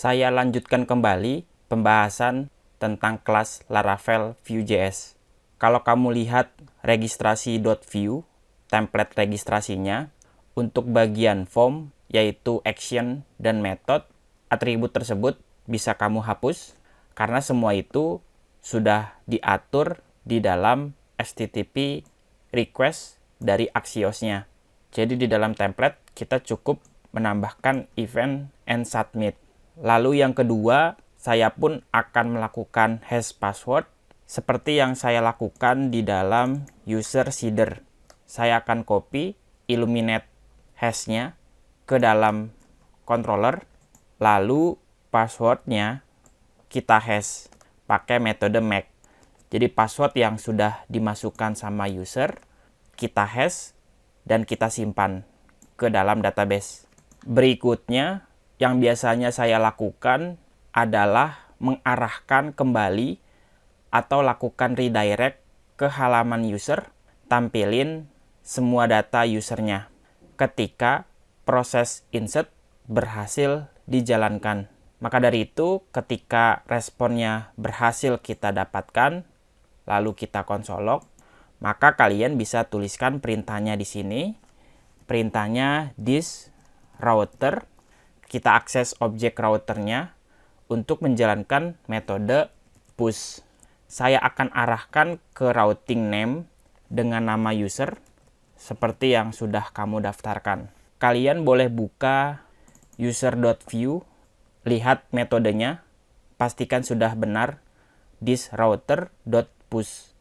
Saya lanjutkan kembali pembahasan tentang kelas Laravel Vue.js. Kalau kamu lihat registrasi.vue, template registrasinya, untuk bagian form, yaitu action dan method, atribut tersebut bisa kamu hapus, karena semua itu sudah diatur di dalam HTTP request dari Axios-nya. Jadi di dalam template kita cukup menambahkan event and submit. Lalu yang kedua, saya pun akan melakukan hash password seperti yang saya lakukan di dalam user seeder. Saya akan copy Illuminate hash-nya ke dalam controller, lalu passwordnya kita hash pakai metode make. Jadi password yang sudah dimasukkan sama user, kita hash dan kita simpan ke dalam database. Berikutnya, yang biasanya saya lakukan adalah mengarahkan kembali atau lakukan redirect ke halaman user, tampilin semua data usernya ketika proses insert berhasil dijalankan. Maka dari itu, ketika responnya berhasil kita dapatkan, lalu kita console log, maka kalian bisa tuliskan perintahnya di sini. Perintahnya this router. Kita akses objek routernya untuk menjalankan metode push. Saya akan arahkan ke routing name dengan nama user seperti yang sudah kamu daftarkan. Kalian boleh buka user.view, lihat metodenya, pastikan sudah benar this router.push.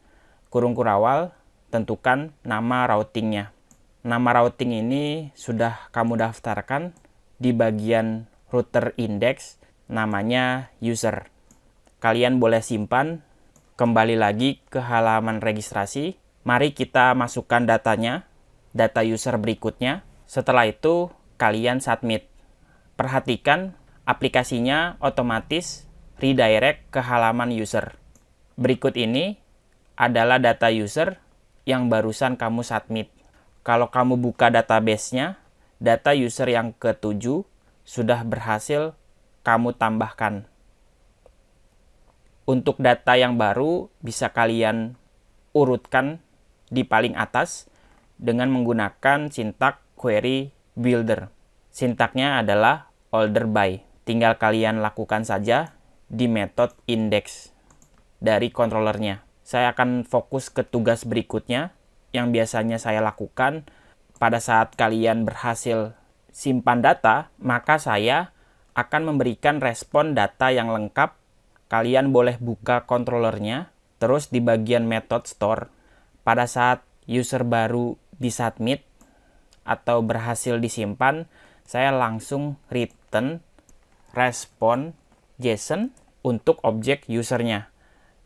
Kurung kurawal, tentukan nama routingnya. Nama routing ini sudah kamu daftarkan di bagian router index, namanya user. Kalian boleh simpan, kembali lagi ke halaman registrasi. Mari kita masukkan datanya, data user berikutnya. Setelah itu, kalian submit. Perhatikan, aplikasinya otomatis redirect ke halaman user. Berikut ini adalah data user yang barusan kamu submit. Kalau kamu buka database-nya, data user yang ke-7 sudah berhasil kamu tambahkan. Untuk data yang baru bisa kalian urutkan di paling atas dengan menggunakan sintak query builder. Sintaknya adalah order by. Tinggal kalian lakukan saja di metode index dari controllernya. Saya akan fokus ke tugas berikutnya yang biasanya saya lakukan. Pada saat kalian berhasil simpan data, maka saya akan memberikan respon data yang lengkap. Kalian boleh buka controllernya, terus di bagian method store, pada saat user baru disubmit atau berhasil disimpan, saya langsung return respon JSON untuk objek usernya.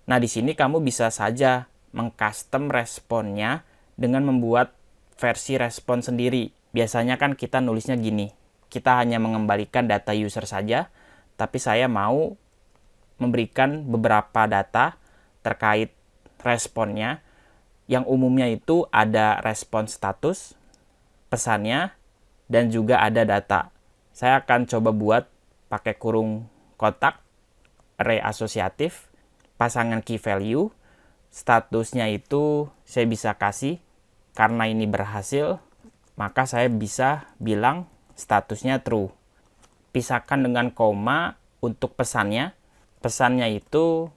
Nah, di sini kamu bisa saja mengcustom responnya dengan membuat versi respon sendiri. Biasanya kan kita nulisnya gini, kita hanya mengembalikan data user saja, tapi saya mau memberikan beberapa data terkait responnya, yang umumnya itu ada respon status, pesannya, dan juga ada data. Saya akan coba buat pakai kurung kotak, array asosiatif, pasangan key value, statusnya itu saya bisa kasih, karena ini berhasil, maka saya bisa bilang statusnya true. Pisahkan dengan koma untuk pesannya. Pesannya itu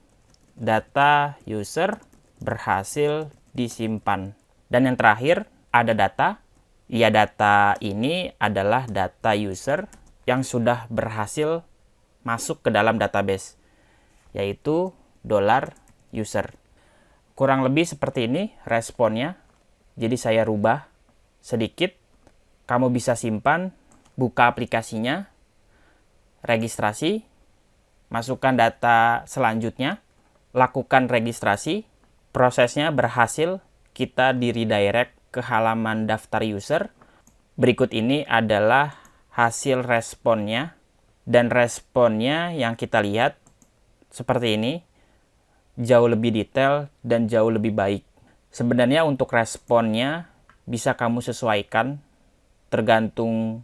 data user berhasil disimpan. Dan yang terakhir ada data. Ya, data ini adalah data user yang sudah berhasil masuk ke dalam database, yaitu $user. Kurang lebih seperti ini responnya. Jadi saya rubah sedikit. Kamu bisa simpan, buka aplikasinya, registrasi, masukkan data selanjutnya, lakukan registrasi, prosesnya berhasil, kita di redirect ke halaman daftar user. Berikut ini adalah hasil responnya, dan responnya yang kita lihat seperti ini, jauh lebih detail dan jauh lebih baik. Sebenarnya untuk responnya bisa kamu sesuaikan tergantung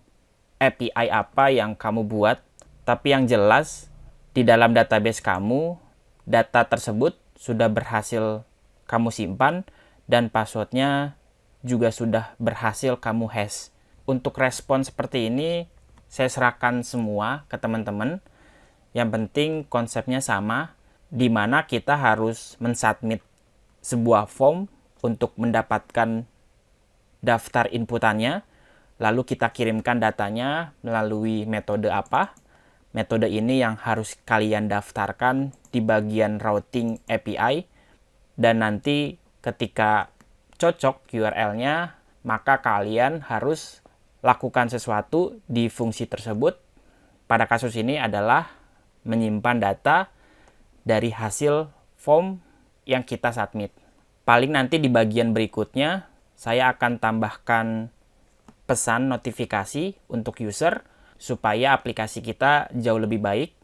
API apa yang kamu buat. Tapi yang jelas, di dalam database kamu, data tersebut sudah berhasil kamu simpan dan passwordnya juga sudah berhasil kamu hash. Untuk respon seperti ini, saya serahkan semua ke teman-teman. Yang penting konsepnya sama, di mana kita harus mensubmit sebuah form untuk mendapatkan daftar inputannya, lalu kita kirimkan datanya melalui metode apa. Metode ini yang harus kalian daftarkan di bagian routing API, dan nanti ketika cocok URL-nya, maka kalian harus lakukan sesuatu di fungsi tersebut. Pada kasus ini adalah menyimpan data dari hasil form yang kita submit. Paling nanti di bagian berikutnya, saya akan tambahkan pesan notifikasi untuk user supaya aplikasi kita jauh lebih baik